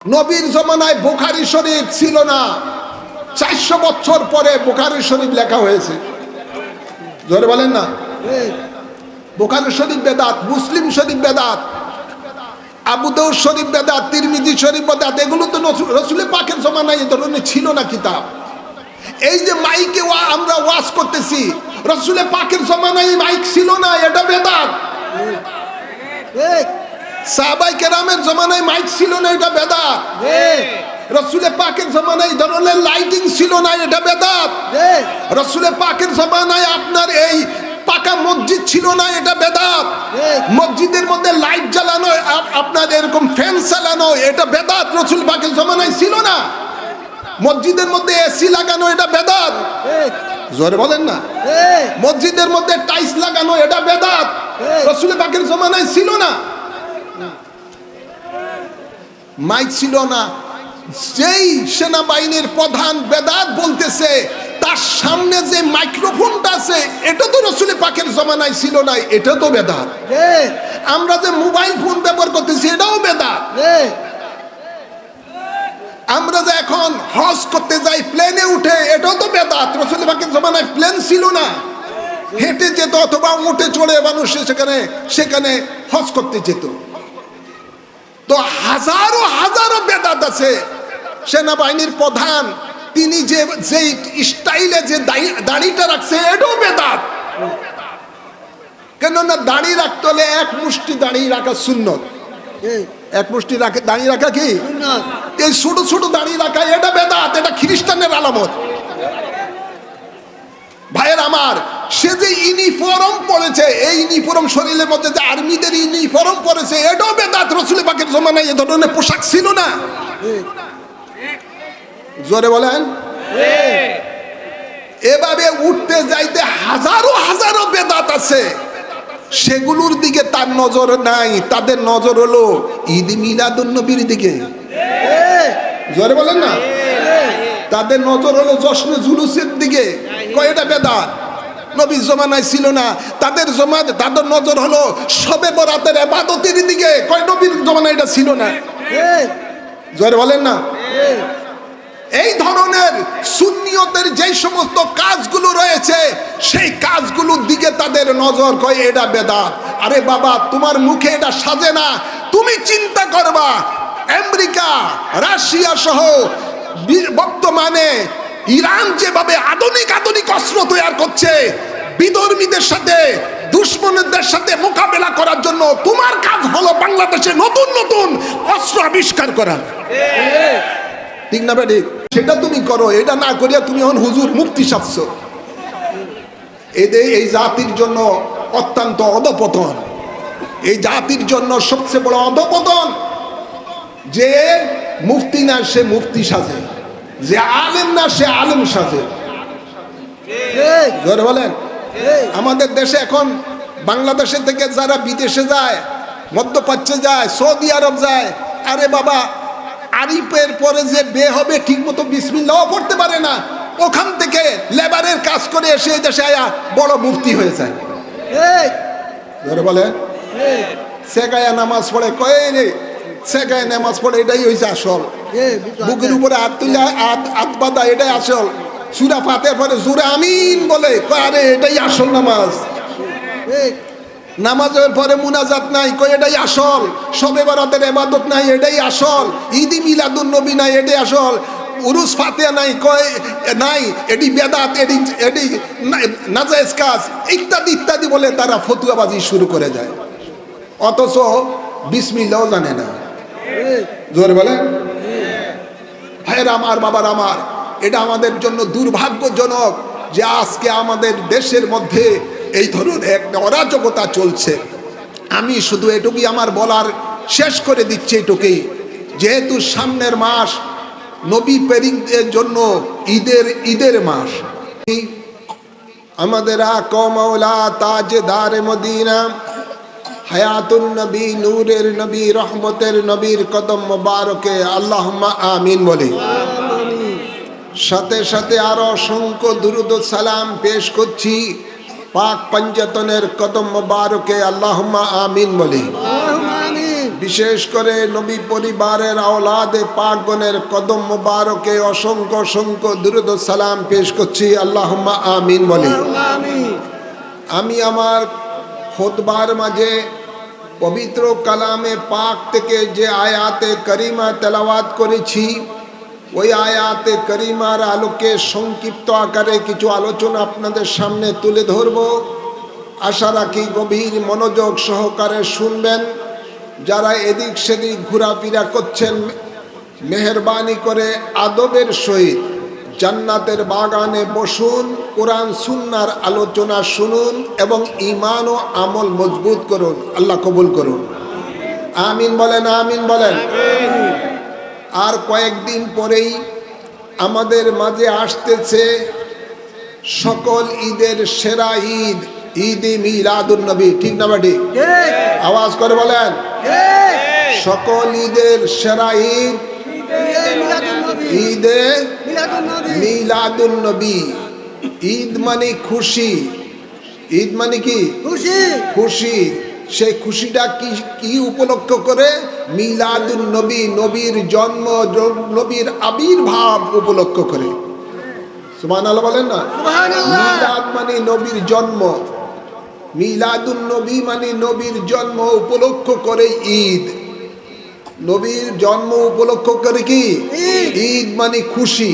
নবীর জমানায় বুখারী শরীফ ছিল না, 400 বছর পরে বুখারী শরীফ লেখা হয়েছে। জোরে বলেন না। বুখারী শরীফ বেদাত, মুসলিম শরীফ বেদাত, আবু দাউদ শরীফ বেদাত, তিরমিজি শরীফ বেদাত। এগুলো তো রাসূল পাকের জমানায় এই ধরনের ছিল না কিতাব। এই যে মাইকে আমরা ওয়াজ করতেছি, রাসূল পাকের জমানায় মাইক ছিল না, এটা বেদাত। সাহাবায়ে কেরামের জমানায় মাইক ছিল না, এটা বেদাত। রাসূল পাকের জমানায় ধরনের লাইটিং ছিল না, এটা বেদাত। রাসূল পাকের জমানায় আপনার এই পাকা মসজিদ ছিল না, এটা বেদাত। মসজিদের মধ্যে লাইট জ্বালানো, আপনার এরকম ফ্যান চালানো, এটা বেদাত। রাসূল পাকের জমানায় ছিল না। মসজিদের মধ্যে এসি লাগানো, এটা বেদাত। জোরে বলেন না। মসজিদের মধ্যে টাইলস লাগানো, এটা বেদাত। রাসূল পাকের জমানায় ছিল না। মাইক ছিল না। যেই সেনাবাহিনীর প্রধান বেদাত বলতেছে, তার সামনে যে মাইক্রোফোনটা আছে, এটা তো রাসূল পাকের জমানায় ছিল না, এটা তো বেদাত। আমরা যে মোবাইল ফোন ব্যবহার করতেছি, এটাও বেদাত। আমরা যে এখন হজ করতে যাই প্লেনে উঠে, এটাও তো বেদাত। রাসূল পাকের জমানায় প্লেন ছিল না, হেঁটে যেত অথবা উঠে চড়ে মানুষ সেখানে হজ করতে যেত। তো হাজারো হাজারো বেদাত আছে। সেনাবাহিনীর প্রধান তিনি যে স্টাইলে যে দাড়িটা রাখছে, এটাও বেদাত। কেননা দাড়ি রাখতে হলে এক মুষ্টি দাড়ি রাখা সুন্নত। এক মুষ্টি দাড়ি রাখা কি? এই ছোট ছোট দাড়ি রাখা, এটা বেদাত, এটা খ্রিস্টানের আলামত। ভাইয়ের আমার, সে যে ইউনিফর্ম পরেছে, এই ইউনিফর্ম শরীরের মধ্যে যে আর্মিদের ইউনিফর্ম পরেছে, এটাও বেদাত। রাসূল পাকের জমানায় এ ধরনের পোশাক ছিল না। জোরে বলেন। এভাবে উঠতে যাইতে হাজারো হাজারো বেদাত আছে, সেগুলোর দিকে তার নজর নাই। তাদের নজর হলো ঈদ মিলাদুন নবীর দিকে। জোরে বলেন না। তাদের নজর হলো জশ্নে জুলুসের দিকে, কয়টা বেদাত। নবীর জমানায় ছিল না। তাদের নজর হলো শবে বরাতের ইবাদতের দিকে, কয় নবীর জমানায় এটা ছিল না। জোরে বলেন না। এই ধরনের সুন্নিয়তের যেই সমস্ত কাজগুলো রয়েছে, সেই কাজগুলোর দিকে তাদের নজর, কয় এটা বেদাত। আরে বাবা, তোমার মুখে এটা সাজে না। তুমি চিন্তা করবা, আমেরিকা, রাশিয়া সহ বর্তমানে ইরান যেভাবে আধুনিক অস্ত্র তৈরি করছে, বিধর্মীদের সাথে, দুশ্মনদের সাথে মোকাবেলা করার জন্য, তোমার কাজ হলো বাংলাদেশে নতুন নতুন অস্ত্র আবিষ্কার করা। ঠিক না বেটি? সেটা তুমি করো। এটা না করিয়া তুমি এখন হুজুর মুক্তি চাচ্ছ। এই জাতির জন্য অত্যন্ত অধপতন। এই জাতির জন্য সবচেয়ে বড় অধপতন যে মুফতি না সে মুফতি সাজে, যে আলেম না সে আলেম সাজে। জোরে বলেন। আমাদের দেশে এখন বাংলাদেশের থেকে যারা বিদেশে যায়, মধ্যপ্রাচ্যে যায়, সৌদি আরব যায়, আরে বাবা, আরিফের পরে যে বে হবে ঠিক মতো বিসমিল্লাহ পড়তে পারে না, ওখান থেকে লেবারের কাজ করে এসে দেশে আয়া বড় মুফতি হয়ে যায়। জোরে বলেন। সেগায়া নামাজ পড়ে, কয়ে রে সেগায় নামাজ পড়ে, এটাই হয়েছে আসল। বুকের উপরে হাত তুলে হাত বাঁধা, এটাই আসল। সূরা ফাতিহার পরে জোরে আমিন বলে, কয় আরে এটাই আসল নামাজ। নামাজের পরে মুনাজাত নাই, কয় এটাই আসল। শবে বরাতের ইবাদত নাই, এটাই আসল। ঈদ মিলাদুন নবী নাই, এটাই আসল। উরুস ফাতিহা নাই, কয় নাই, এটি বেদাত, এটি নাজায়েজ কাজ, ইত্যাদি ইত্যাদি বলে তারা ফতুয়াবাজি শুরু করে যায়। অথচ বিসমিল্লাহও জানে না। জোরে বলে। ভাইয়ের আমার, বাবার আমার, এটা আমাদের জন্য দুর্ভাগ্যজনক যে আজকে আমাদের দেশের মধ্যে এই ধরনের একটা অরাজকতা চলছে। আমি শুধু এটুকুই আমার বলার শেষ করে দিচ্ছি, এটুকুই, যেহেতু সামনের মাস নবী প্রেরিতদের জন্য ঈদের মাস। আমাদের আকা মাওলা তাজদার মদিনা, হায়াতুন নবী, নূরের নবী, রহমতের নবীর কদম মোবারকে আল্লাহুম্মা আমিন বলি। সাথে সাথে আরো অসংখ্য দুরুদ ও সালাম পেশ করছি পাক পঞ্জতনের কদম মোবারকে আল্লাহুম্মা আমিন বলি। বিশেষ করে নবী পরিবারের আওলাদে পাকগণের কদম মুবারকে অসংখ্য অসংখ্য দুরূদ ও সালাম পেশ করছি। আল্লাহুম্মা আমিন বলি। আমি আমার খুতবার মাঝে পবিত্র কালামে পাক থেকে যে আয়াতে করিমা তেলাওয়াত করেছি, ওই আয়াতে করিমার আলোকে সংক্ষিপ্ত আকারে কিছু আলোচনা আপনাদের সামনে তুলে ধরব। আশা রাখি গভীর মনোযোগ সহকারে শুনবেন। যারা এদিক সেদিক ঘোরাফেরা করছেন, মেহেরবানি করে আদবের সহিত জান্নাতের বাগানে বসুন, কোরআন সুন্নাহর আলোচনা শুনুন এবং ঈমান ও আমল মজবুত করুন। আল্লাহ কবুল করুন। আমিন বলেন, আমিন বলেন। আর কয়েকদিন পরেই আমাদের মাঝে আসতেছে সকল ঈদের সেরা ঈদ, ঈদে মিলাদুন নবী। ঠিক না বেটি? আওয়াজ করে বলেন। সকল ঈদের সেরা ঈদ ঈদে মিলাদুন নবী। ঈদ মানে খুশি। ঈদ মানে কি? খুশি। সেই খুশিটা কি উপলক্ষ করে? মিলাদুন নবী, নবীর জন্ম, নবীর আবির্ভাব উপলক্ষ করে। সুবহানাল্লাহ বলেন না? মিলাদ মানে নবীর জন্ম, মিলাদুন নবী মানে নবীর জন্ম উপলক্ষ করে ঈদ। নবীর জন্ম উপলক্ষ করে কি ঈদ মানে খুশি।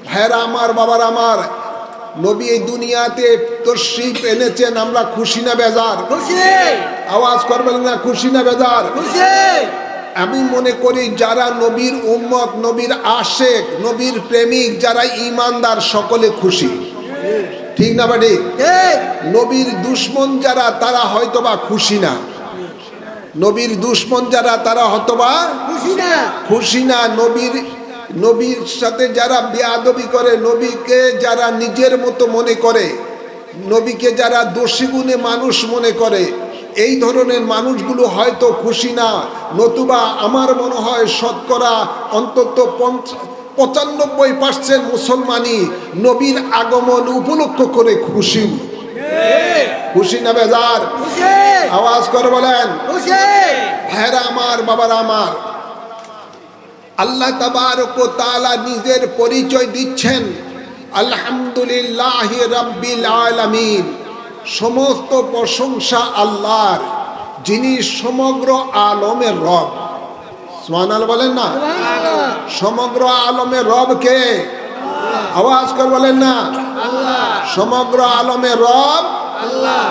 ভাইরা আমার, বাবার আমার, নবী এই দুনিয়াতে তশরিফ এনেছেন, আমরা খুশি না বেজার? আওয়াজ করবেন না, খুশি না বেজার? আমি মনে করি যারা নবীর উম্মত, নবীর আশেক, নবীর প্রেমিক, যারা ঈমানদার, সকলে খুশি। ঠিক না বাড়ি? নবীর দুশ্মন যারা, তারা হয়তোবা খুশি না। নবীর দুশ্মন যারা, তারা হয়তোবা খুশি না। নবীর সাথে যারা বেয়াদবি করে, নবীকে যারা নিজের মতো মনে করে, নবীকে যারা দোষী গুণে মানুষ মনে করে, এই ধরনের মানুষগুলো হয়তো খুশি না। নতুবা আমার মনে হয় শতকরা অন্তত 95% মুসলমানই নবীর আগমন উপলক্ষ করে খুশি। খুশি না বেজার? আওয়াজ করে বলেন। ভাইরা আমার, বাবারা আমার, আল্লাহ তাবারক ওয়া তাআলা নিজের পরিচয় দিচ্ছেন আলহামদুলিল্লাহি রাব্বিল আলামিন। সমস্ত প্রশংসা আল্লাহর, যিনি সমগ্র আলমের রব। সুবহানাল্লাহ বলেন না? সমগ্র আলমের রব কে? আওয়াজ করে বলেন না। সমগ্র আলমের রব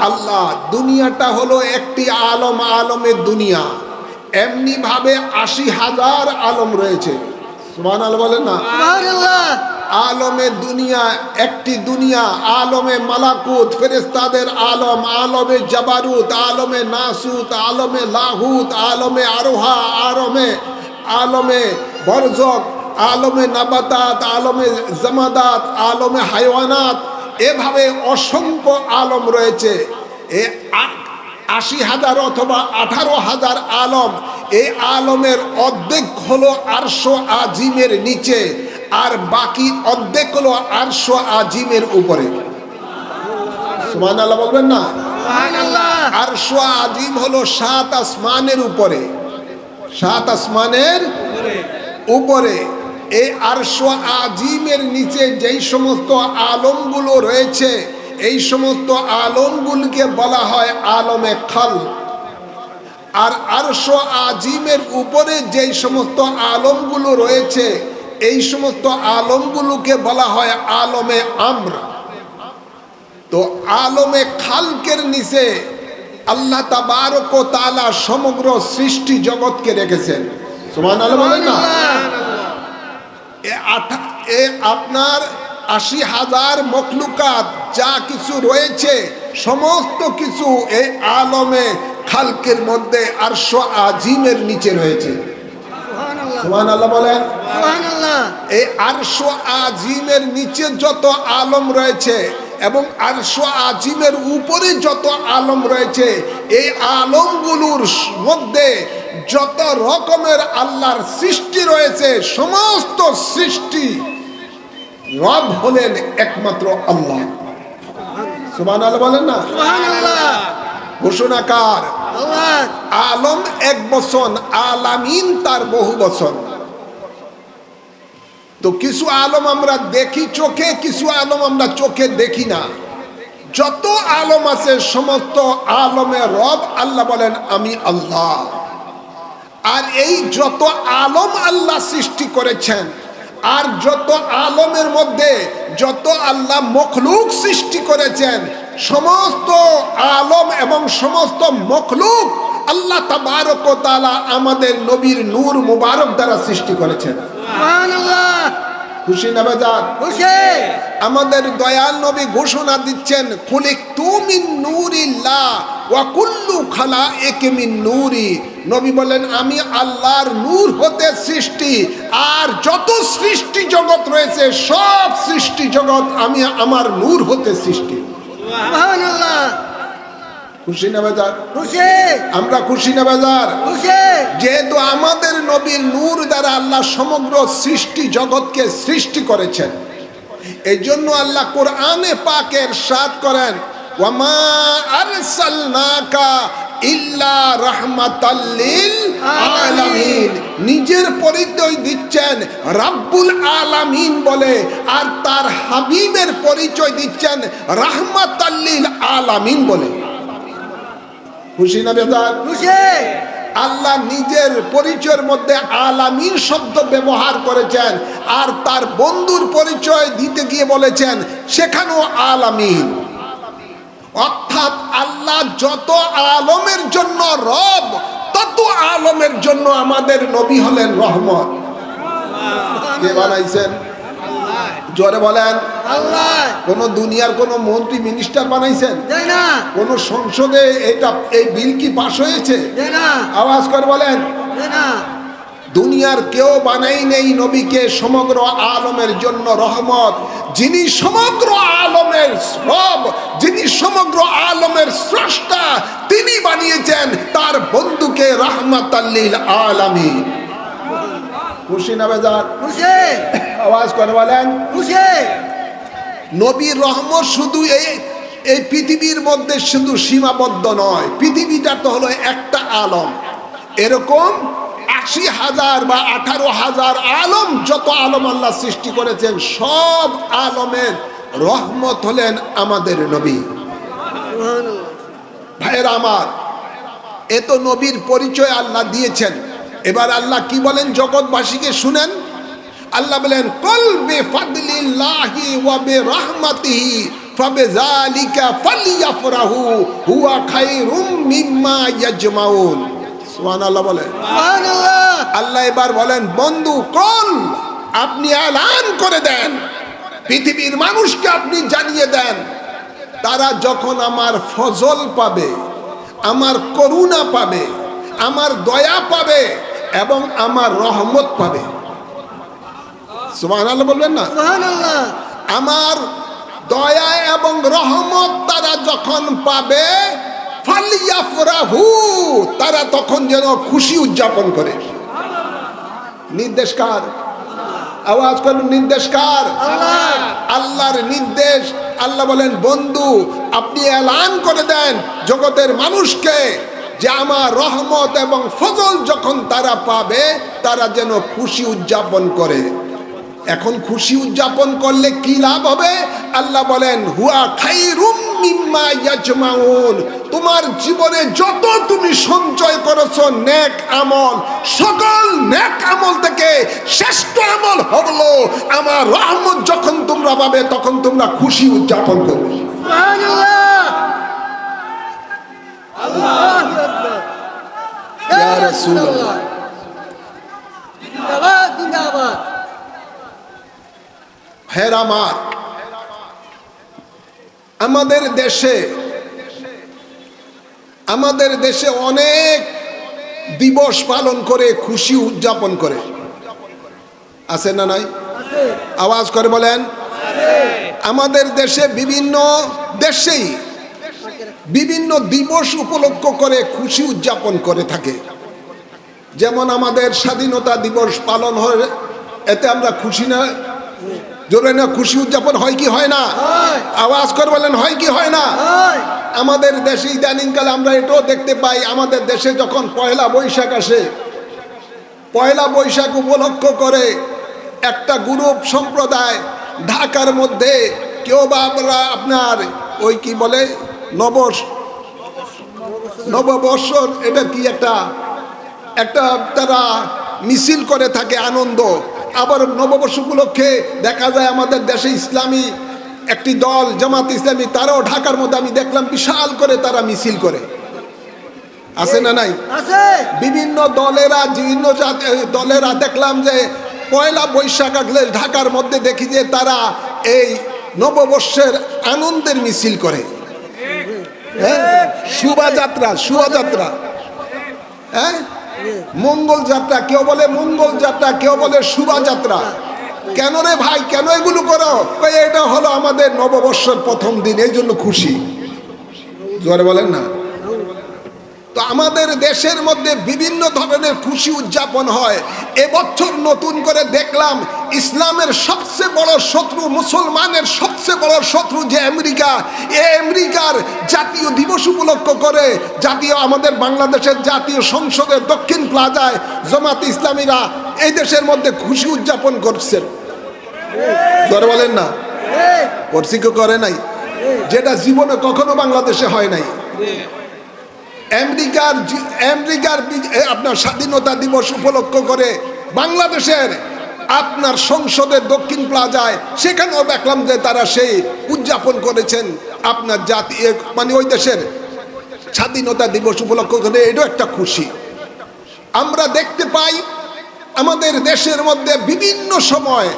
আল্লাহ। দুনিয়াটা হলো একটি আলম, আলমের দুনিয়া। এমনি ভাবে 80,000 আলম রয়েছে। সুবহানাল্লাহ বলেন না? আলমে দুনিয়া একটি দুনিয়া। আলমে মালাকুত, ফেরেশতাদের আলম, আলমে জাবারুত, আলমে নাসুত, আলমে লাহুত, আলমে আরোহা, আলমে বরজক, আলমে নাবাতাত, আলমে জামাদাত, আলমে হাইওয়ানাত, এভাবে অসংখ্য আলম রয়েছে। 80,000 অথবা 18,000 আলম। এই আলমের অর্ধেক হলো আরশ আজিমের নিচে, আর বাকি অর্ধেক হলো আরশ আজিমের উপরে। সুবহানাল্লাহ বলবেন না? আরশ আজিম হলো 7 আসমানের উপরে। 7 আসমানের উপরে। এই আরশ আজিমের নিচে যেই সমস্ত আলমগুলো রয়েছে, এই সমস্ত আলমগুলোকে বলা হয় আলমে খাল। আর আরশ আজিমের উপরে যেই সমস্ত আলমগুলো রয়েছে, এই সমস্ত আলমগুলোকে বলা হয় আলমে আমর। তো আলমে খালকের নিচে আল্লাহ তাবারক ওয়া তাআলা সমগ্র সৃষ্টি জগৎকে রেখেছেন। সুবহানাল্লাহ বলেন না? আপনার 80,000 মখলুকাত যা কিছু রয়েছে, সমস্ত কিছু এই আলমে খালকের মধ্যে আরশ আজিমের নিচে রয়েছে। সুবহানাল্লাহ বলেন। এই আরশ আজিমের নিচে যত আলম রয়েছে এবং আরশ আজিমের উপরে যত আলম রয়েছে, এই আলমগুলোর মধ্যে যত রকমের আল্লাহর সৃষ্টি রয়েছে, সমস্ত সৃষ্টি রব হলেন একমাত্র আল্লাহ। সুবহানাল্লাহ বলেন না? ঘোষণাকার আলম এক বচন, আলামিন তার বহু বচন। তো কিছু আলম আমরা দেখি চোখে, কিছু আলম আমরা চোখে দেখি না। যত আলম আছে সমস্ত আলমের রব আল্লাহ বলেন আমি আল্লাহ। আর এই যত আলম আল্লাহ সৃষ্টি করেছেন, আর যত আলমের মধ্যে যত আল্লাহ মখলুক সৃষ্টি করেছেন, সমস্ত আলম এবং সমস্ত মখলুক আল্লাহ তাবারক ওয়া তাআলা আমাদের নবীর নূর মুবারক দ্বারা সৃষ্টি করেছেন। সুবহানাল্লাহ। খুশি না বেজার? খুশি। আমাদের দয়াল নবী ঘোষণা দিচ্ছেন, খুলিকতু মিন নূরিল্লাহ ওয়া কুল্লু খালাইকি মিন নূরি। নবী বলেন আমি আল্লাহর নূর হতে সৃষ্টি, আর যত সৃষ্টি জগৎ রয়েছে সব সৃষ্টি জগৎ আমি আমার নূর হতে সৃষ্টি। সুবহানাল্লাহ। খুশি না বেজার? খুশি। আমরা খুশি না বেজার? খুশি। যেহেতু আমাদের নবীর নূর দ্বারা আল্লাহ সমগ্র সৃষ্টি জগৎকে সৃষ্টি করেছেন, এই জন্য আল্লাহ কোরআনে পাকে ইরশাদ করেন, ওয়ামা আরসালনাকা ইল্লা রাহমাতাল লিল আলামিন। নিজের পরিচয় দিচ্ছেন রাব্বুল আলামিন বলে, আর তার হাবিবের পরিচয় দিচ্ছেন রাহমাতাল লিল আলামিন বলে। খুশি না বেজার? খুশি। আল্লাহ নিজের পরিচয়ের মধ্যে আলামিন শব্দ ব্যবহার করেছেন, আর তার বন্ধুর পরিচয় দিতে গিয়ে বলেছেন সেখানেও আলামিন। অর্থাৎ আল্লাহ যত আলমের জন্য রব, তত আলমের জন্য আমাদের নবী হলেন রহমত। কে বানাইছেন? জোরে বলেন আল্লাহ। কোন দুনিয়ার কোন মন্ত্রী মিনিস্টার বানাইছেন? না। কোন সংসদে এই বিল কি পাস হয়েছে? না। আওয়াজ করে বলেন না। দুনিয়ার কেউ বানাই নেই নবীকে সমগ্র আলমের জন্য রহমত। যিনি সমগ্র আলমের রব, যিনি সমগ্র আলমের স্রষ্টা, তিনি বানিয়েছেন তার বন্ধুকে রাহমাতাল লিল আলামিন। খুশি না বেজার? খুশি। আওয়াজ করে বলেন খুশি। নবীর রহমত শুধু এই পৃথিবীর মধ্যে শুধু সীমাবদ্ধ নয়, পৃথিবীটা তো হলো একটা আলম। এরকম ৮০,০০০ বা ১৮,০০০ আলম, যত আলম আল্লাহ সৃষ্টি করেছেন, সব আলমের রহমত হলেন আমাদের নবী। ভাইয়েরা আমার, এত নবীর পরিচয় আল্লাহ দিয়েছেন। এবার আল্লাহ কি বলেন জগৎবাসীকে শুনেন। আল্লাহ বলেন, কুল বিফাদলিল্লাহি ওয়া বিরহমাতিহি ফাবিযালিকা ফালইফরাহু হুয়া খায়রুম মিম্মা ইয়াজমাউন। সুবহানাল্লাহ বলেন। সুবহানাল্লাহ। আল্লাহ এবার বলেন, বন্ধু কোন আপনি এলান করে দেন, পৃথিবীর মানুষকে আপনি জানিয়ে দেন, তারা যখন আমার ফজল পাবে, আমার করুণা পাবে, আমার দয়া পাবে এবং আমার রহমত পাবে। সুবহানাল্লাহ বলবেন না? সুবহানাল্লাহ। আমার দয়া এবং রহমত তারা যখন পাবে, ফালিয়াফরাহু, তারা তখন যেন খুশি উদযাপন করে। নির্দেশ কার? আওয়াজ করুন, নির্দেশ কার? আল্লাহ। আল্লাহর নির্দেশ। আল্লাহ বলেন, বন্ধু আপনি এলান করে দেন জগতের মানুষকে যে আমার রহমত এবং ফজল যখন তারা পাবে, তারা যেন খুশি উদযাপন করে। এখন খুশি উদযাপন করলে কি লাভ হবে? আল্লাহ বলেন, হুয়া খায়রুম মিম্মা ইয়াজমাউন। তোমার জীবনে যত তুমি সঞ্চয় করেছো নেক আমল, সকল নেক আমল থেকে শ্রেষ্ঠ আমল হলো আমার রহমত যখন তোমরা পাবে, তখন তোমরা খুশি উদযাপন করবে। সুবহানাল্লাহ। আল্লাহু আকবার। ইয়া রাসূলুল্লাহ। জিন্দাবাদ, জিন্দাবাদ। হেরামার, আমাদের দেশে অনেক দিবস পালন করে, খুশি উদযাপন করে। আছে না নাই? আওয়াজ করে বলেন। আমাদের দেশে দেশেই বিভিন্ন দিবস উপলক্ষ করে খুশি উদযাপন করে থাকে। যেমন আমাদের স্বাধীনতা দিবস পালন হয়, এতে আমরা খুশি না? জোরে না? খুশি উদযাপন হয় কি হয় না? আওয়াজ করে বলেন, হয় কি হয় না? আমাদের দেশে ইদানিংকালে আমরা এটাও দেখতে পাই, আমাদের দেশে যখন পয়লা বৈশাখ আসে, পয়লা বৈশাখ উপলক্ষ করে একটা গ্রুপ সম্প্রদায় ঢাকার মধ্যে কেউ বা আমরা আপনার ওই কি বলে নববর্ষ, এটা কি একটা তারা মিছিল করে থাকে আনন্দ। আবার নববর্ষ উপলক্ষে দেখা যায় আমাদের দেশে ইসলামী একটি দল জামাত ইসলামী, তারাও ঢাকার মধ্যে আমি দেখলাম বিশাল করে তারা মিছিল করে। আছে না নাই? বিভিন্ন দলেরা দেখলাম যে পয়লা বৈশাখ আসলে ঢাকার মধ্যে দেখি যে তারা এই নববর্ষের আনন্দের মিছিল করে। হ্যাঁ, শোভাযাত্রা, হ্যাঁ, মঙ্গল যাত্রা, কেউ বলে মঙ্গল যাত্রা, কেউ বলে শোভাযাত্রা। কেন রে ভাই, কেন এগুলো করো? এটা হলো আমাদের নববর্ষের প্রথম দিন, এই জন্য খুশি। জোরে বলেন না। তো আমাদের দেশের মধ্যে বিভিন্ন ধরনের খুশি উদযাপন হয়। এবছর নতুন করে দেখলাম ইসলামের সবচেয়ে বড় শত্রু, মুসলমানের সবচেয়ে বড় শত্রু যে আমেরিকা, এই আমেরিকার জাতীয় দিবস উপলক্ষ করে আমাদের বাংলাদেশের জাতীয় সংসদের দক্ষিণ প্লাজায় জামাত ইসলামীরা এই দেশের মধ্যে খুশি উদযাপন করছেন। জোরে বলেন না। করছি কেউ করে নাই, যেটা জীবনে কখনো বাংলাদেশে হয় নাই। আমেরিকার আপনার স্বাধীনতা দিবস উপলক্ষ করে বাংলাদেশের আপনার সংসদের দক্ষিণ প্লাজায় সেখানেও দেখলাম যে তারা সেই উদযাপন করেছেন আপনার জাতীয় মানে ওই দেশের স্বাধীনতা দিবস উপলক্ষ করে। এটাও একটা খুশি। আমরা দেখতে পাই আমাদের দেশের মধ্যে বিভিন্ন সময়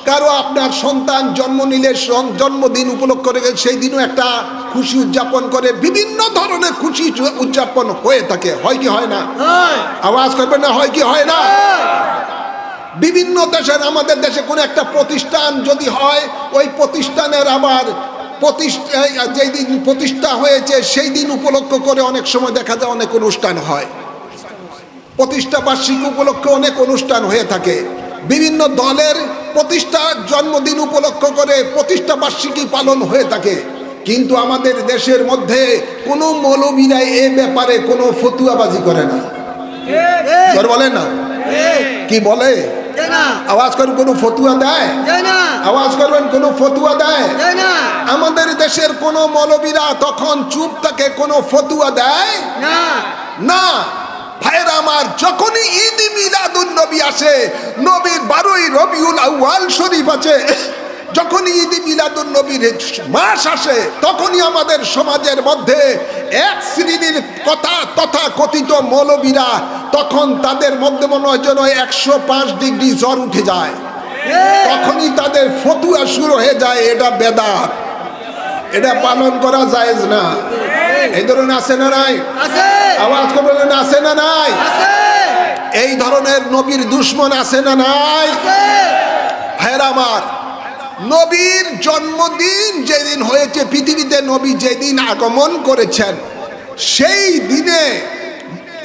কারো আপনার সন্তান জন্ম নিলে জন্মদিন উপলক্ষ করে সেই দিনও একটা খুশি উদযাপন করে। বিভিন্ন ধরনের খুশি উদযাপন হয়ে থাকে, হয় কি হয় না? আওয়াজ করবেন না, হয় কি হয় না? বিভিন্ন দেশের, আমাদের দেশে কোনো একটা প্রতিষ্ঠান যদি হয়, ওই প্রতিষ্ঠানের আবার যেই দিন প্রতিষ্ঠা হয়েছে সেই দিন উপলক্ষ করে অনেক সময় দেখা যায় অনেক অনুষ্ঠান হয়। প্রতিষ্ঠা বার্ষিকী উপলক্ষে অনেক অনুষ্ঠান হয়ে থাকে। বিভিন্ন দলের প্রতিষ্ঠা জন্মদিন উপলক্ষ করে প্রতিষ্ঠা বার্ষিকী পালন হয়ে থাকে। কিন্তু আমাদের দেশের মধ্যে কোনো মৌলবীরা এ ব্যাপারে কোনো ফতুয়াবাজি করে না। বলে না, কি বলে? আওয়াজ করেন, কোনো ফতুয়া দেয়? আওয়াজ করবেন, কোনো ফতুয়া দেয়? আমাদের দেশের কোনো মৌলবীরা তখন চুপ থাকে, কোনো ফতুয়া দেয় না। ভাইরা আমার, যখনই ঈদ মিলাদুন নবী আসে, নবীর 12ই রবিউল আউয়াল শরীফ আছে, যখনই ঈদ মিলাদুন নবীর মাস আসে, তখনই আমাদের সমাজের মধ্যে এক শ্রেণীর তথা কথিত মৌলবীরা, তখন তাদের মধ্যে মনে হয় যেন 105 ডিগ্রি জ্বর উঠে যায়। তখনই তাদের ফতুয়া শুরু হয়ে যায়, এটা বেদাত, এটা পালন করা জায়েজ না। এই ধরনের আছে না নাই? আওয়াজ করবেন, আছে না নাই? এই ধরনের নবীর দুশ্মন আছে না নাই? ভাইরা আমার, নবীর জন্মদিন যেদিন হয়েছে পৃথিবীতে, নবী যেদিন আগমন করেছেন, সেই দিনে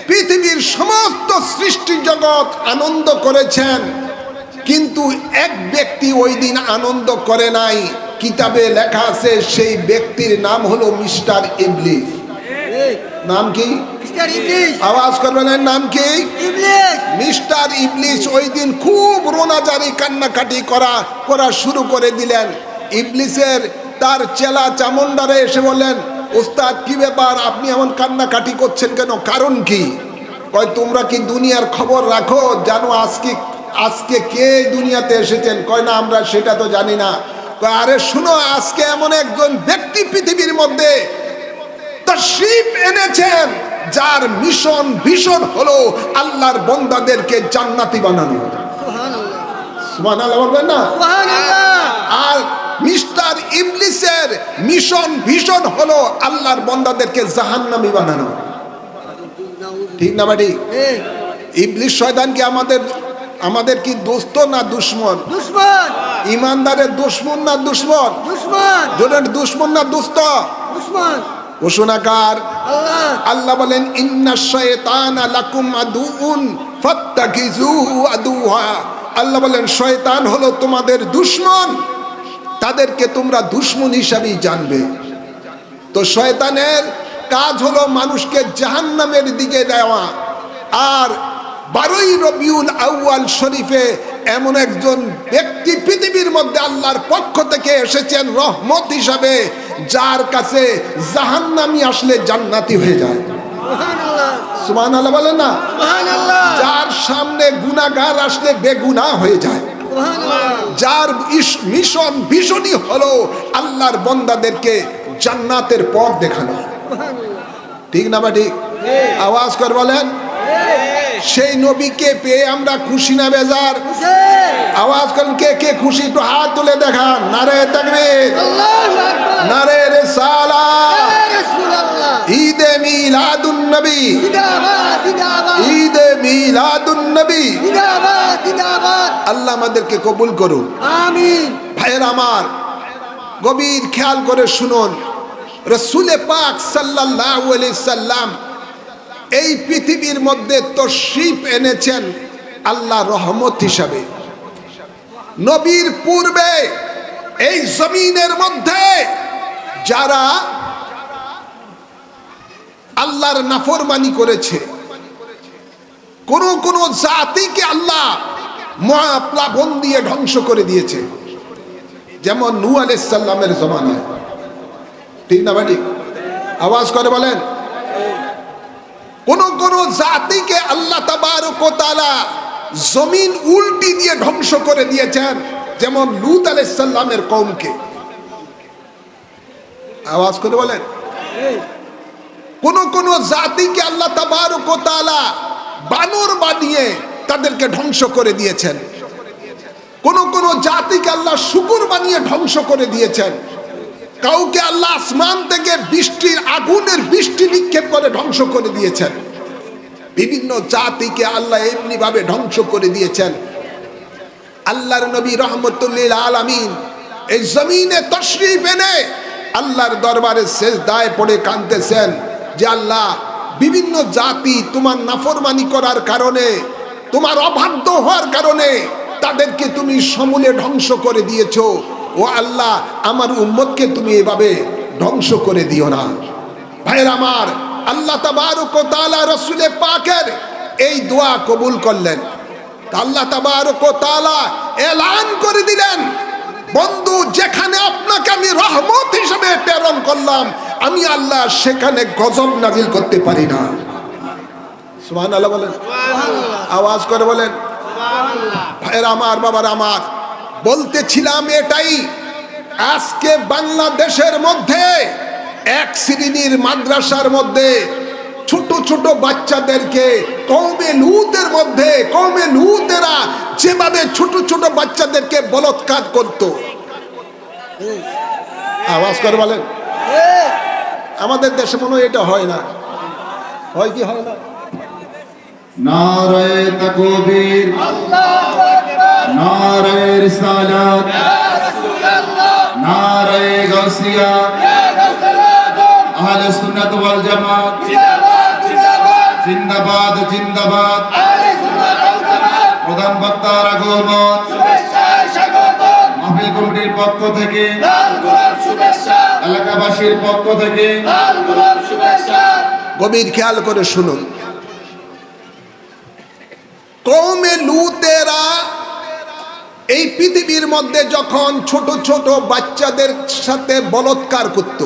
পৃথিবীর সমস্ত সৃষ্টি জগৎ আনন্দ করেছেন। কিন্তু এক ব্যক্তি ওই দিন আনন্দ করে নাই। কিতাবে লেখা আছে সেই ব্যক্তির নাম হলো মিস্টার ইবলিস। নাম কি? আওয়াজ করবেন, নাম কি? মিস্টার ইবলিস ওই দিন খুব রোনাজারি কান্নাকাটি করা শুরু করে দিলেন। ইবলিসের তার চেলা চামুন্ডারে এসে বললেন, ওস্তাদ কি ব্যাপার, আপনি এমন কান্নাকাটি করছেন কেন, কারণ কি? কয়, তোমরা কি দুনিয়ার খবর রাখো, জানো আজকে কে দুনিয়াতে এসেছেন? কয়, না, আমরা সেটা তো জানি না। কয়, আরে শুনো, আজকে এমন একজন ব্যক্তি পৃথিবীর মধ্যে তাশরীফ এনেছেন যার মিশন ভীষণ হলো আল্লাহর বান্দাদেরকে জান্নাতি বানানো। সুবহানাল্লাহ বলবেন না? আর মিস্টার ইবলিসের মিশন ভীষণ হলো আল্লাহর বান্দাদেরকে জাহান্নামী বানানো। ঠিক না ভাই? ইবলিস শয়তান কি আমাদের কি দোস্ত না দুশমন? দুশমন। ইমানদারের দুশমন না দুশমন? দুশমন। জনের দুশমন না দোস্ত? দুশমন। ঘোষণাকার আল্লাহ বলেন, ইন্নাশ শায়তানা লাকুম আদুউন ফাত্তাখিযুহু আদুওয়া। আল্লাহ বলেন, শয়তান হলো তোমাদের দুশমন, তাদেরকে তোমরা দুশমন হিসাবেই জানবে। তো শয়তানের কাজ হলো মানুষকে জাহান্নামের দিকে দেওয়া। আর 12ই রবিউল আউয়াল শরীফে এমন একজন ব্যক্তি পৃথিবীর মধ্যে আল্লাহর পক্ষ থেকে এসেছেন রহমত হিসাবে, যার কাছে জাহান্নামী আসলে জান্নাতি হয়ে যায়। সুবহানাল্লাহ বলেন না? যার সামনে গুনাহগার আসলে বেগুনাহ হয়ে যায়। যার মিশন ভীষণই হলো আল্লাহর বান্দাদেরকে জান্নাতের পথ দেখানো। ঠিক না বা ঠিক? আওয়াজ করে বলেন। সেই নবীকে পেয়ে আমরা খুশি না বেজার? আওয়াজ করেন, কে কে খুশি? একটু হাত তুলে দেখান। নারে তাকবীর, নারে রিসালাত, ঈদে মিলাদুন নবী, ঈদে মিলাদুন নবী। আল্লাহ আমাদেরকে কবুল করুন, আমিন। ভাইয়ের আমার, গভীর খেয়াল করে শুনুন, রাসূল পাক সাল্লাল্লাহু আলাইহি সাল্লাম এই পৃথিবীর মধ্যে তশরিফ এনেছেন আল্লাহ রহমত হিসাবে। নবীর পূর্বে এই জমিনের মধ্যে যারা আল্লাহর নাফরমানি করেছে, কোন কোন জাতিকে আল্লাহ মহাপ্লাবন দিয়ে ধ্বংস করে দিয়েছে, যেমন নূহ আলাইহিস সালামের জমানায়। ঠিক না ভাই? আওয়াজ করে বলেন। কোন কোন জাতিকে আল্লাহ তাবারক ওয়া তাআলা জমিন উল্টি দিয়ে ধ্বংস করে দিয়েছেন, যেমন লূত আলাইহিস সালামের কওমকে। আওয়াজ করে বলেন। কোন কোন জাতিকে আল্লাহ তাবারক ওয়া তাআলা বানর বানিয়ে তাদেরকে ধ্বংস করে দিয়েছেন। কোন কোন জাতিকে আল্লাহ শুকর বানিয়ে ধ্বংস করে দিয়েছেন। কাউকে আল্লাহ আসমান থেকে বৃষ্টির আগুনের বৃষ্টি নিক্ষেপ করে ধ্বংস করে দিয়েছেন। বিভিন্ন জাতিকে আল্লাহ এমনি ভাবে ধ্বংস করে দিয়েছেন। আল্লাহর নবী রাহমাতুল লিল আলামিন এই জমিনে তশরিফ এনে আল্লাহর দরবারে সিজদায় পড়ে কাঁদতেছেন যে আল্লাহ, বিভিন্ন জাতি তোমার নাফরমানি করার কারণে, তোমার অবাধ্য হওয়ার কারণে তাদেরকে তুমি সমূলে ধ্বংস করে দিয়েছো। ও আল্লাহ, আমার উম্মতকে তুমি এভাবে ধ্বংস করে দিও না। ভাইয়ের আমার, আল্লাহ তাবারক ওয়া তাআলা রাসূল পাকের এই দোয়া কবুল করলেন। আল্লাহ তাবারক ওয়া তাআলা এলান করে দিলেন, বন্ধু, যেখানে আপনাকে আমি রহমত হিসেবে প্রেরণ করলাম, আমি আল্লাহ সেখানে গজব নাজিল করতে পারি না। সুবহানাল্লাহ বলেন। আওয়াজ করে বলেন। ভাইয়ের আমার, বাবার আমার, বলতেছিলাম এটাই, আজকে বাংলাদেশের মধ্যে এক শ্রেণীর মাদ্রাসার মধ্যে ছোট ছোট বাচ্চাদেরকে কওমে লূতের মধ্যে, কওমে লূতেরা যেভাবে ছোট ছোট বাচ্চাদেরকে বলাৎকার করত। আওয়াজ করে বলেন। আমাদের দেশে মনে হয় এটা হয় না, হয় কি হয় না? নারে তাকবীর, আল্লাহু আকবার, নারে রিসালাত, ইয়া রাসূলুল্লাহ, নারে গাউসিয়া, ইয়া রাসূলুল্লাহ, আহলে সুন্নাত ওয়াল জামাত জিন্দাবাদ, জিন্দাবাদ, জিন্দাবাদ, জিন্দাবাদ, আহলে সুন্নাত ওয়াল জামাত। প্রধান বক্তার আগমন, শুভেচ্ছা স্বাগতম। মাহফিল কমিটির পক্ষ থেকে লাল গোলাপ শুভেচ্ছা, এলাকাবাসীর পক্ষ থেকে লাল গোলাপ শুভেচ্ছা। গভীর খেয়াল করে শুনুন, কওমে লূতেরা এই পৃথিবীর মধ্যে যখন ছোট ছোট বাচ্চাদের সাথে বলাৎকার করত,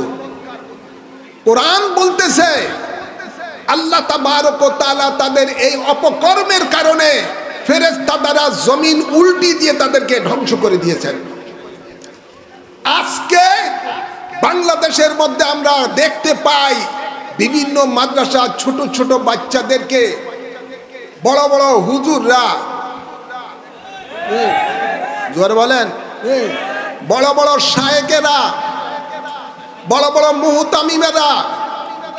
কোরআন বলতেছে আল্লাহ তাবারক ওয়া তাআলা তাদের এই অপকর্মের কারণে ফেরেশতা দ্বারা জমিন উল্টি দিয়ে তাদেরকে ধ্বংস করে দিয়েছেন। আজকে বাংলাদেশের মধ্যে আমরা দেখতে পাই বিভিন্ন মাদ্রাসা ছোট ছোট বাচ্চাদেরকে বড় বড় হুজুররা, জোরে বলেন, বড় বড় শায়েকেরা, বড় বড় মুহতামিমেরা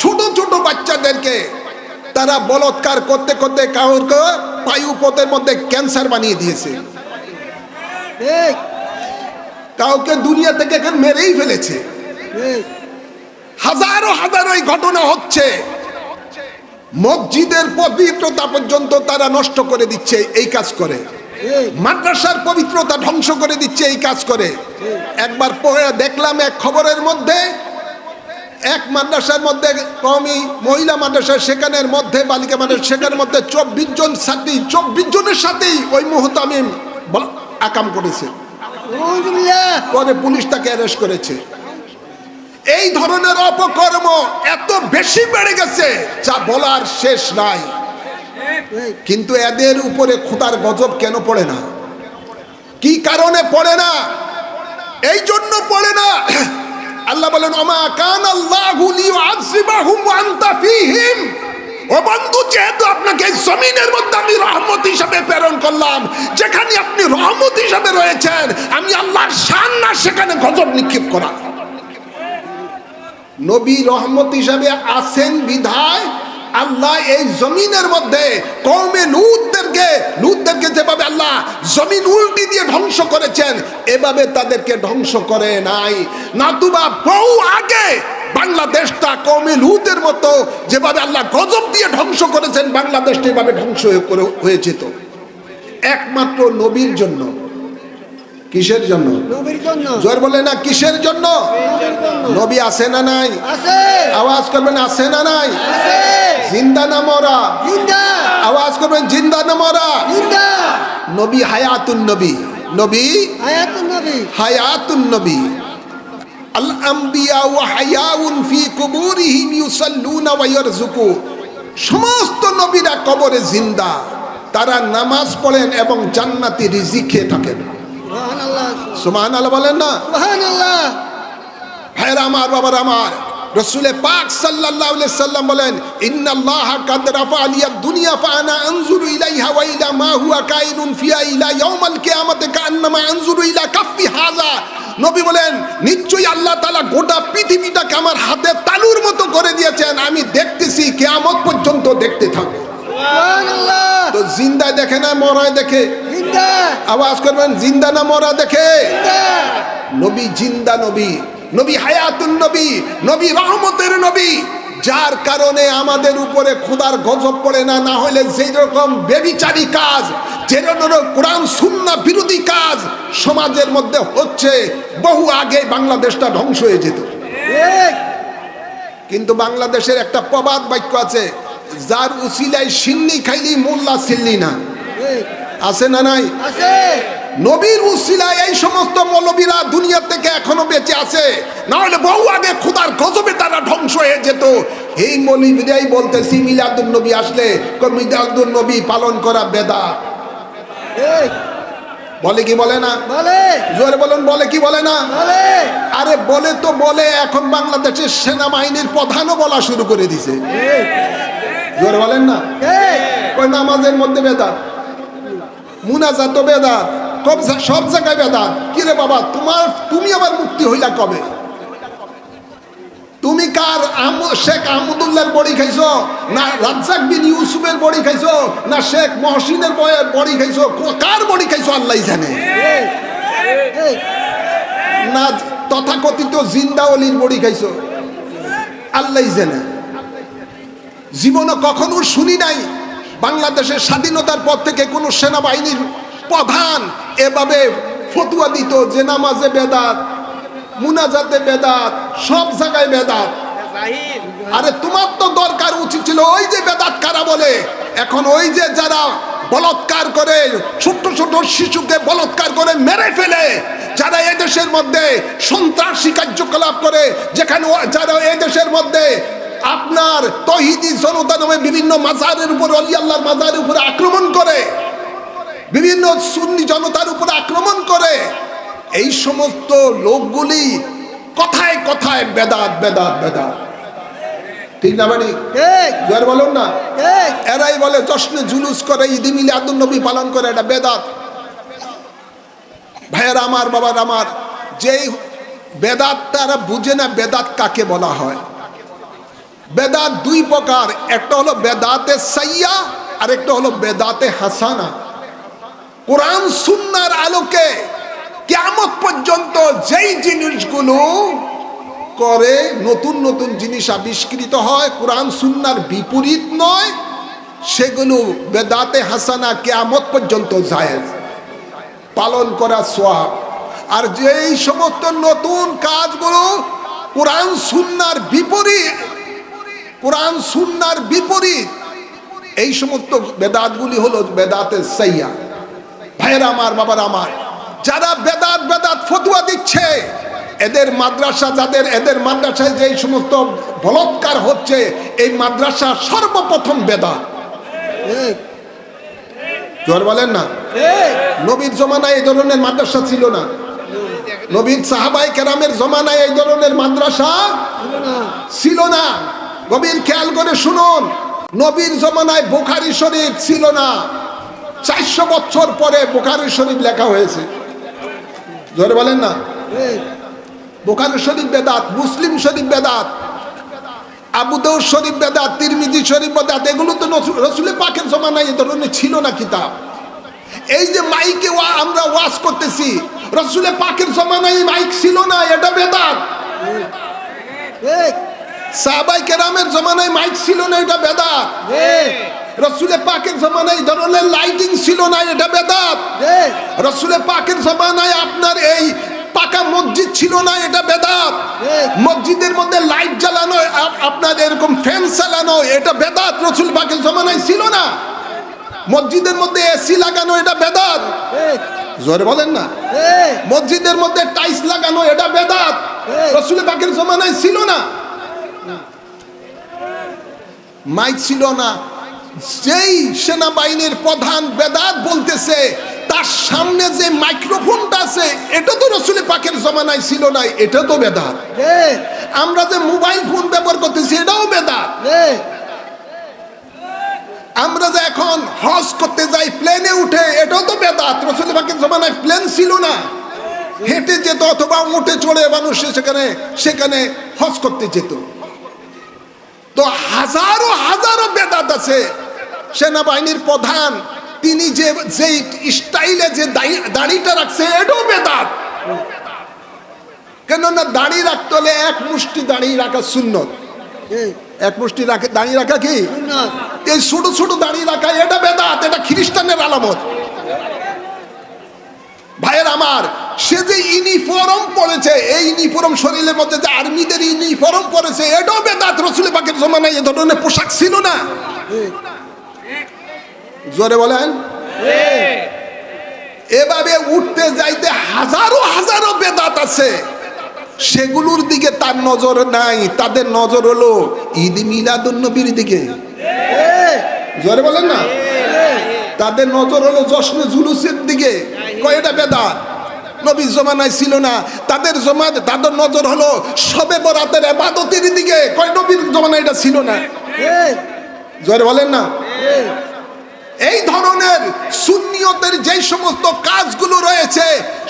ছোট ছোট বাচ্চাদেরকে তারা বলাৎকার করতে করতে কাউকে পায়ুপথের মধ্যে ক্যান্সার বানিয়ে দিয়েছে, কাউকে দুনিয়া থেকে মেরেই ফেলেছে। হাজারো হাজারো এই ঘটনা হচ্ছে। মসজিদের পবিত্রতা পর্যন্ত তারা নষ্ট করে দিচ্ছে এই কাজ করে, মাদ্রাসার পবিত্রতা ধ্বংস করে দিচ্ছে এই কাজ করে। একবার পড়ে দেখলাম এক খবরের মধ্যে এক মাদ্রাসার মধ্যে কওমি মহিলা মাদ্রাসা, সেখানের মধ্যে বালিকা মাদ্রাসা, সেখানের মধ্যে 24 জন ছাত্রী, 24 জনের সাথেই ওই মুহতামিম আকাম করেছে। পরে পুলিশ তাকে অ্যারেস্ট করেছে। এই ধরনের অপকর্ম এত বেশি বেড়ে গেছে যা বলার শেষ নাই। কিন্তু এদের উপরে খোদার গজব কেন পড়ে না? কি কারণে পড়ে না? এই জন্য পড়ে না, আল্লাহ বলেন ওমা কান আল্লাহু লিউআযিবাহুম ওয়া আনতা ফীহিম। ও বন্ধু, যেহেতু আপনাকে জমিনের মধ্যে আমি রহমত হিসাবে প্রেরণ করলাম, যেখানে আপনি রহমত হিসাবে রয়েছেন, আমি আল্লাহর শান না সেখানে গজব নিক্ষেপ করা। নবী রহমত হিসাবে আছেন বিধায় আল্লাহ এই জমিনের মধ্যে কওমে লুতদেরকে যেভাবে আল্লাহ জমিন উল্টি দিয়ে ধ্বংস করেছেন, এভাবে তাদেরকে ধ্বংস করে নাই। নতুবা বহু আগে বাংলাদেশটা কওমে লুতের মতো যেভাবে আল্লাহ গজব দিয়ে ধ্বংস করেছেন, বাংলাদেশটা এভাবে ধ্বংস হয়ে যেত একমাত্র নবীর জন্য। কিসের জন্য? নবীর জন্য। জোর বলে না কিসের জন্য? নবী আছে না নাই? আছে। আওয়াজ করবেন আছে না নাই? আছে। জিন্দা না মরা? জিন্দা। আওয়াজ করবেন জিন্দা না মরা? জিন্দা। নবী হায়াতুন নবী, নবী হায়াতুন নবী, হায়াতুন নবী। আল আম্বিয়া ওয়া হায়াউন ফি কুবুরিহিম ইউসাল্লুনা ওয়া ইয়ারযুকুন। সমস্ত নবীরা কবরে জিন্দা, তারা নামাজ পড়েন এবং জান্নাতি রিজিক খেয়ে থাকেন। সুবহানাল্লাহ, সুবহানাল্লাহ বলেন না? সুবহানাল্লাহ। ভাইরা আমার, বাবার আমার, রাসূলে পাক সাল্লাল্লাহু আলাইহি সাল্লাম বলেন ইন্নাল্লাহা কাদ রাফা আলিয়াদ দুনিয়া ফাআনা আনজুরু ইলাইহা ওয়া ইলা মা হুয়া কাইনুন ফিহা ইলা ইয়াউমাল কিয়ামাতি কান্নামা আনজুরু ইলা কাফফি হাযা। নবী বলেন নিশ্চয়ই আল্লাহ তাআলা গোটা পৃথিবীটাকে আমার হাতে তালুর মতো করে দিয়েছেন, আমি দেখতেছি, কিয়ামত পর্যন্ত দেখতে থাকব। সুবহানাল্লাহ। তো জিন্দা দেখে না মরায় দেখে? জিন্দা। আওয়াজ করবেন জিন্দা না মরা দেখে? জিন্দা। নবী জিন্দা নবী, নবী হায়াতুন নবী, নবী রহমতের নবী, যার কারণে আমাদের উপরে খোদার গজব পড়ে না। না হলে যেই রকম বেবিচারী কাজ, যেরকম কোরআন সুন্নাহ বিরোধী কাজ সমাজের মধ্যে হচ্ছে, বহু আগে বাংলাদেশটা ধ্বংস হয়ে যেত। ঠিক। কিন্তু বাংলাদেশের একটা প্রবাদ বাক্য আছে, যার উসিলায় সিন্নি খাইলি মোল্লা সিল্লি না। ঠিক। আছে না নাই? আছে। নবীর উসিলায় এই সমস্ত মৌলবীরা দুনিয়া থেকে এখনো বেঁচে আছে, না হলে বহু আগে খোদার গজবে তারা ধ্বংস হয়ে যেত। এই মৌলবীরাই বলতেছি মিলাদুন নবী আসলে মিলাদুন নবী পালন করা বেদাত। ঠিক। বলে কি বলে না? বলে। জোরে বলুন, বলে কি বলে না? বলে। আরে বলে তো বলে, এখন বাংলাদেশের সেনাবাহিনীর প্রধানও বলা শুরু করে দিছে। ঠিক। জোরে বলেন না? ঠিক। ওই নামাজের মধ্যে বেদাত, মুনাজাত বেদাত, সব জায়গায় বেদাত। কিরে বাবা, তুমি আবার মুক্তি হইলা কবে? তুমি কার শেখ আহমদুল্লাহর বড়ি খাইছো, না রাজ্জাক বিন ইউসুফের বড়ি খাইছো, না শেখ মহসিনের বড়ি খাইছো? কার বড়ি খাইছো আল্লাহ জানে। ঠিক। না তথাকথিত জিন্দা অলির বড়ি খাইছো, আল্লাহ জানে। জীবনে কখনো শুনি নাই বাংলাদেশের স্বাধীনতার পর থেকে কোনো সেনাবাহিনীর প্রধান এভাবে ফতুয়া দিত যে নামাজে বেদাত, মুনাজাতে বেদাত, সব জায়গায় বেদাত। আরে তোমার তো দরকার উচিত ছিল ওই যে বেদাত কারা বলে, এখন ওই যে যারা বলৎকার করে, ছোট্ট ছোট শিশুকে বলৎকার করে মেরে ফেলে, যারা এদেশের মধ্যে সন্ত্রাসী কার্যকলাপ করে, যেখানে যারা এদেশের মধ্যে আপনার তৌহিদি জনতা নামে বিভিন্ন মাজারের উপর, অলি আল্লাহর মাজারের উপরে আক্রমণ করে, বিভিন্ন সুন্নি জনতার উপরে আক্রমণ করে, এই সমস্ত লোকগুলি কথায় কথায় বেদাত বেদাত বেদাত। ঠিক না বাড়ি? ঠিক। জোর বলুন না? ঠিক। এরাই বলে জশ্নে জুলুস করে, ঈদ মিলাদুন নবী পালন করে, এটা বেদাত। ভাইয়েরা আমার, বাবার আমার, যেই বেদাত তারা বুঝে না বেদাত কাকে বলা হয়। বেদাত দুই প্রকার, একটা হলো বেদাতে সাইয়া আর একটা হলো বেদাতে হাসানা। কোরআন সুন্নাহর আলোকে কিয়ামত পর্যন্ত যেই জিনিসগুলো করে, নতুন নতুন জিনিস আবিষ্কৃত হয়, কোরআন সুন্নাহর বিপরীত নয়, সেগুলো বেদাতে হাসানা, কিয়ামত পর্যন্ত জায়েজ, পালন করা সওয়াব। আর যেই সমস্ত নতুন কাজগুলো কোরআন সুন্নাহর বিপরীত, কোরআন সুন্নাহর বিপরীত এই সমস্ত বেদাতগুলি হলো বেদাতে সাইয়্যা। ভাইয়েরা আমার, বাবার আমার, যারা বেদাত বেদাত ফতোয়া দিচ্ছে, এদের মাদ্রাসা, যাদের এদের মাদ্রাসায় যে সমস্ত বলৎকার হচ্ছে, এই মাদ্রাসা সর্বপ্রথম বেদাত। জোর বলেন না। নবীর জমানায় এই ধরনের মাদ্রাসা ছিল না। নবীর সাহাবায়ে কেরামের জমানায় এই ধরনের মাদ্রাসা ছিল না। গভীর খেয়াল করে শুনুন, নবীর জমানায় বুখারী শরীফ ছিল না। 400 বছর পরে বুখারী শরীফ লেখা হয়েছে। জোরে বলেন না। বুখারী শরীফ বেদাত, মুসলিম শরীফ বেদাত, আবু দাউদ শরীফ বেদাত, তিরমিজি শরীফ বেদাত। এগুলো তো রাসূল পাকের জমানায় এই ধরনের ছিল না কিতাব। এই যে মাইকে আমরা ওয়াজ করতেছি, রাসূল পাকের জমানায় মাইক ছিল না, এটা বেদাত। সাহাবায়ে কেরামের জমানায় মাইক ছিল না, এটা বেদাত। রাসূল পাকের জমানায় এই ধরনের লাইটিং ছিল না, এটা বেদাত। রাসূল পাকের জমানায় আপনার এই পাকা মসজিদ ছিল না, এটা বেদাত। মসজিদের মধ্যে লাইট জ্বালানো, আপনার এরকম ফ্যান চালানো, এটা বেদাত। রাসূল পাকের জমানায় ছিল না। মসজিদের মধ্যে এসি লাগানো, এটা বেদাত। জোরে বলেন না। মসজিদের মধ্যে টাইলস লাগানো, এটা বেদাত। রাসূল পাকের জমানায় ছিল না। মাইক ছিল না। যেই সেনাবাহিনীর প্রধান বেদাত বলতেছে, তার সামনে যে মাইক্রোফোনটা আছে, এটা তো রাসূল পাকের জমানায় ছিল না, এটা তো বেদাত। আমরা যে মোবাইল ফোন ব্যবহার করতেছি, এটাও বেদাত। আমরা যে এখন হজ করতে যাই প্লেনে উঠে, এটাও তো বেদাত। রাসূল পাকের জমানায় প্লেন ছিল না, হেঁটে যেত অথবা উঠে চড়ে মানুষ সেখানে হজ করতে যেত। তো হাজারো হাজারো বেদাত আছে। সেনাবাহিনীর প্রধান তিনি যে স্টাইলে যে দাড়িটা রাখছে, এটাও বেদাত। কেননা দাড়ি রাখতে হলে এক মুষ্টি দাড়ি রাখা সুন্নত। এক মুষ্টি দাড়ি রাখা কি? এই ছোট ছোট দাড়ি রাখা, এটা বেদাত। এটা খ্রিস্টানের আলামত। ভাইয়ের আমার, সে যে ইউনিফর্ম পরেছে, এই ইউনিফর্ম শরীরের মধ্যে যে আর্মিদের ইউনিফর্ম পরেছে, এটাও বেদাত। রাসূল পাকের জমানায় এই ধরনের পোশাক ছিল না। জোরে বলেন। এভাবে উঠতে যাইতে হাজারো হাজারো বেদাত আছে, সেগুলোর দিকে তার নজর নাই। তাদের নজর হলো ঈদ মিলাদুন নবীর দিকে। জোরে বলেন না। তাদের নজর হলো জশ্নে জুলুসের দিকে। কয়টা বেদাত। নবীর জমানায় ছিল না। তাদের নজর হলো শবে বরাতের ইবাদতের দিকে। কয় নবীর জমানায় এটা ছিল না। জোরে বলেন না। এই ধরনের সুন্নিয়তের যে সমস্ত কাজগুলো রয়েছে,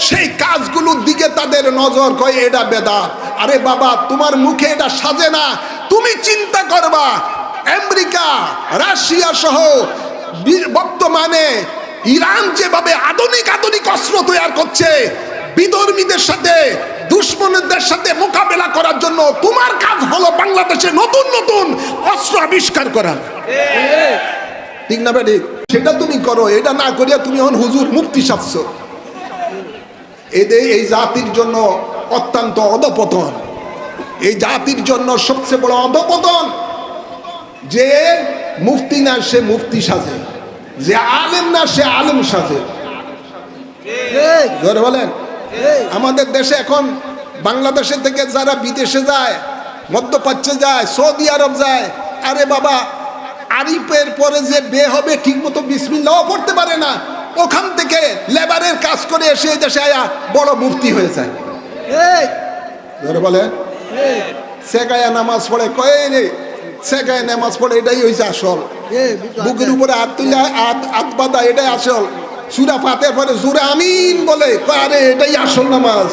সেই কাজগুলোর দিকে তাদের নজর। কয় এটা বেদাত। আরে বাবা, তোমার মুখে এটা সাজে না। তুমি চিন্তা করবা, আমেরিকা, রাশিয়া সহ বর্তমানে ইরান যেভাবে আধুনিক আধুনিক অস্ত্র তৈরি করছে, বিধর্মীদের সাথে, দুশ্মনদের সাথে মোকাবেলা করার জন্য, তোমার কাজ হলো বাংলাদেশে নতুন নতুন অস্ত্র আবিষ্কার করা। ঠিক না বেটি? সেটা তুমি করো। এটা না করিয়া তুমি এখন হুজুর মুক্তি সাজছ। এই জাতির জন্য অত্যন্ত অধপতন। এই জাতির জন্য সবচেয়ে বড় অধপতন যে মুফতি না সে মুফতি সাজে, যে আলেম না সে আলেম সাজে। জোরে বলেন। আমাদের দেশে এখন বাংলাদেশে থেকে যারা বিদেশে যায়, মধ্যপ্রাচ্যে যায়, সৌদি আরব যায়, আরে বাবা, আরিফের পরে যে বে হবে ঠিক মতো বিসমিল্লাহও পড়তে পারে না, ওখান থেকে লেবারের কাজ করে এসে দেশে আয়া বড় মুফতি হয়ে যায়। জোরে বলেন। সেগায়া নামাজ পড়ে, কয় রে সেগায় নামাজ পড়ে, এটাই হয়েছে আসল। বুকের উপরে হাত তুলে হাত বাঁধা, এটাই আসল। সূরা ফাতিহার পরে জোরে আমিন বলে, কয় আরে এটাই আসল নামাজ।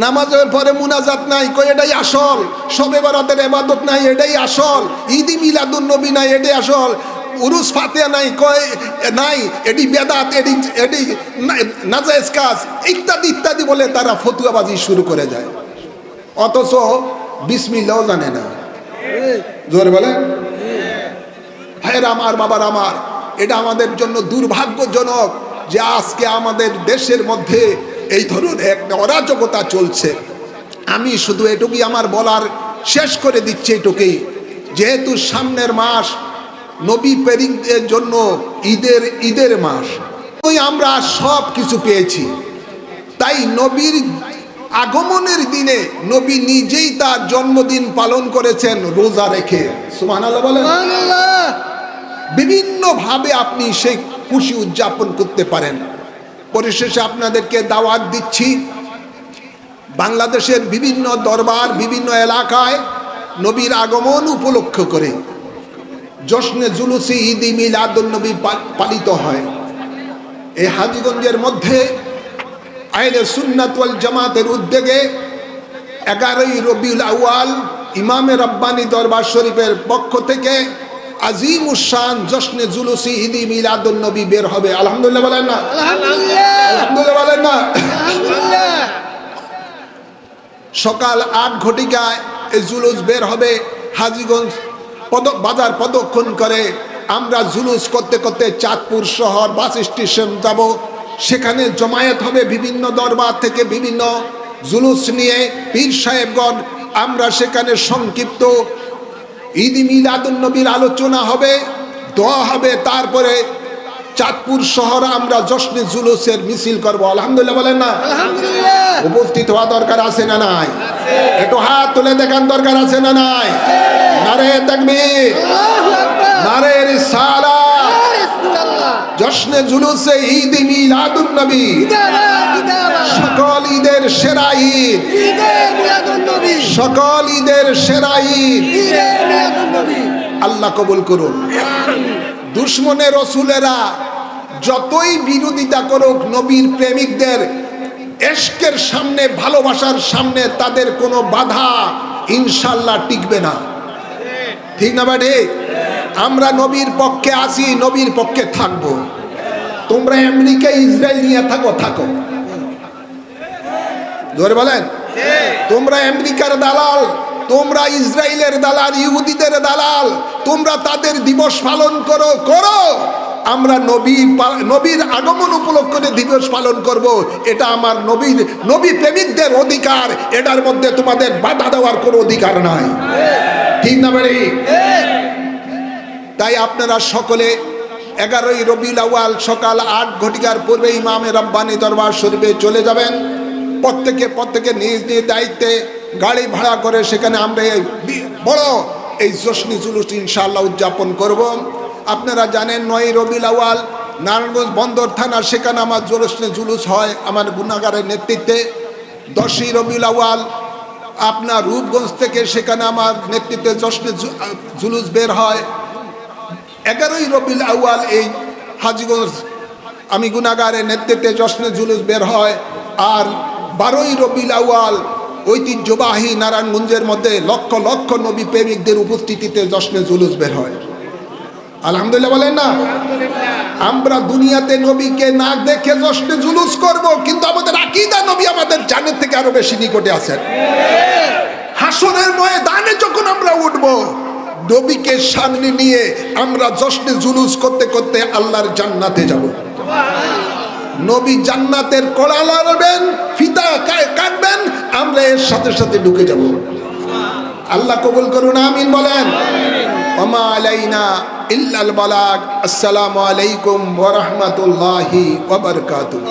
নামাজের পরে মুনাজাত নাই, কয় এটাই আসল। শবে বরাতের ইবাদত নাই, এটাই আসল। ঈদ মিলাদুন নবী নাই, এটাই আসল। উরুস ফাতিহা নাই, কয় নাই, এটি বেদাত, এটি নাজায়েজ কাজ, ইত্যাদি ইত্যাদি বলে তারা ফতুয়াবাজি শুরু করে যায়। অথচ বিসমিল্লাহও জানে না। জোরে বলেন। ভাইয়েরা আমার, বাবার আমার, এটা আমাদের জন্য দুর্ভাগ্যজনক যে আজকে আমাদের দেশের মধ্যে এই ধরনের একটা অরাজকতা চলছে। আমি শুধু এটুকুই আমার বলার শেষ করে দিচ্ছি, এটুকুই, যেহেতু সামনের মাস নবী প্রেরিতদের জন্য ঈদের মাস, ওই আমরা সব কিছু পেয়েছি। তাই নবীর আগমনের দিনে নবী নিজেই তার জন্মদিন পালন করেছেন রোজা রেখে। সুবহানাল্লাহ বলেন। সুবহানাল্লাহ। বিভিন্ন ভাবে আপনি সেই খুশি উদযাপন করতে পারেন। পরিশেষে আপনাদেরকে দাওয়াত দিচ্ছি, বাংলাদেশের বিভিন্ন দরবার, বিভিন্ন এলাকায় নবীর আগমন উপলক্ষ করে জশ্নে জুলুসি ঈদ মিলাদুন নবী পালিত হয়। এই হাজীগঞ্জের মধ্যে আহলে সুন্নাত ওয়াল জামাতের উদ্যোগে 11ই রবিউল আউয়াল ইমামে রব্বানী দরবার শরীফের পক্ষ থেকে আজিমুশ শান জশ্নে জুলুসি ঈদ মিলাদুন নবী বের হবে। আলহামদুলিল্লাহ বলেন না? আলহামদুলিল্লাহ। আলহামদুলিল্লাহ বলেন না? আলহামদুলিল্লাহ। সকাল 8 ঘটিকায় এই জুলুস বের হবে। হাজীগঞ্জ বাজার প্রদক্ষিণ করে আমরা জুলুস করতে করতে চাঁদপুর শহর বাস স্টেশন যাব। সেখানে জমায়েত হবে বিভিন্ন দরবার থেকে বিভিন্ন জুলুস নিয়ে পীর সাহেবগণ। আমরা সেখানে সংক্ষিপ্ত ঈদ মিলাদুন নবীর আলোচনা হবে, দোয়া হবে, তারপরে চাঁদপুর শহরে আমরা জশ্নে জুলুসের মিছিল করব। আলহামদুলিল্লাহ বলেন না? আলহামদুলিল্লাহ। উপস্থিত হওয়া দরকার আছে না নাই? একটু হাত তুলে দেখান দরকার আছে না নাই? নারে তাকবীর, আল্লাহু আকবার। নারে রিসালাত। ইয়া রাসূলুল্লাহ। জশ্নে জুলুসে ঈদ মিলাদুন নবী, জিন্দাবাদ, জিন্দাবাদ। সকল ঈদের সেরা ঈদ, ঈদে মিলাদুন নবী। সকল ঈদের সেরা ঈদ। ঈদে মিলাদুন নবী। আল্লাহ কবুল করুন। দুশ্মনে রসুলেরা যতই বিরোধিতা করুক, নবীর প্রেমিকদের এশকের সামনে, ভালোবাসার সামনে তাদের কোনো বাধা ইনশাল্লাহ টিকবে না। ঠিক না বাড়ি? আমরা নবীর পক্ষে আছি, নবীর পক্ষে থাকবো। তোমরা আমেরিকা ইসরায়েল নিয়ে থাকো, জোরে বলেন। তোমরা আমেরিকার দালাল, তোমরা ইসরায়েলের দালাল, ইহুদিদের দালাল, তোমরা তাদের দিবস পালন করো। আমরা নবীর আগমন উপলক্ষে দিবস পালন করব। এটা আমার নবী প্রেমিকদের অধিকার। এটার মধ্যে তোমাদের বাধা দেওয়ার কোনো অধিকার নাই। ঠিক না বাড়ি? তাই আপনারা সকলে 11ই রবিউল আউয়াল সকাল 8 ঘটিকার পূর্বে ইমামে রব্বানী দরবার শরীফে চলে যাবেন। প্রত্যেকে নিজ নিজ দায়িত্বে গাড়ি ভাড়া করে সেখানে আমরা বড় এই জশ্নে জুলুস ইনশাআল্লাহ উদযাপন করব। আপনারা জানেন 9ই রবিউল আউয়াল নারায়ণগঞ্জ বন্দর থানা, সেখানে আমার জশ্নে জুলুস হয় আমার গুনাগারের নেতৃত্বে। 10ই রবিউল আউয়াল আপনার রূপগঞ্জ থেকে, সেখানে আমার নেতৃত্বে জশ্নে জুলুস বের হয়। 11ই রবিউল আউয়াল এই হাজীগঞ্জ আমি গুনাগারের নেতৃত্বে জশ্নে জুলুস বের হয়। আর 12ই রবিউল আউয়াল ঐতিহ্যবাহী নারায়ণগঞ্জের মধ্যে লক্ষ লক্ষ নবী প্রেমিকদের উপস্থিতিতে জশ্নে জুলুস বের হয়। আলহামদুলিল্লাহ বলেন না? আমরা দুনিয়াতে নবীকে না দেখে জশ্নে জুলুস করব, কিন্তু আমাদের আকীদা নবী আমাদের জানের থেকে আরো বেশি নিকটে আছেন। হাসরের ময়দানে যখন আমরা উঠব, নবীকে সামনে নিয়ে আমরা জশ্নে জুলুস করতে করতে আল্লাহর জান্নাতে যাব। নবী জান্নাতের কড়া লাগাবেন, ফিতা কাটবেন, আমরা এর সাথে সাথে ঢুকে যাব। আল্লাহ কবুল করুন, আমিন বলেন। ওমা আলাইনা ইল্লাল বালাগ। আসসালামু আলাইকুম ওয়া রাহমাতুল্লাহি ওয়া বারাকাতুহু।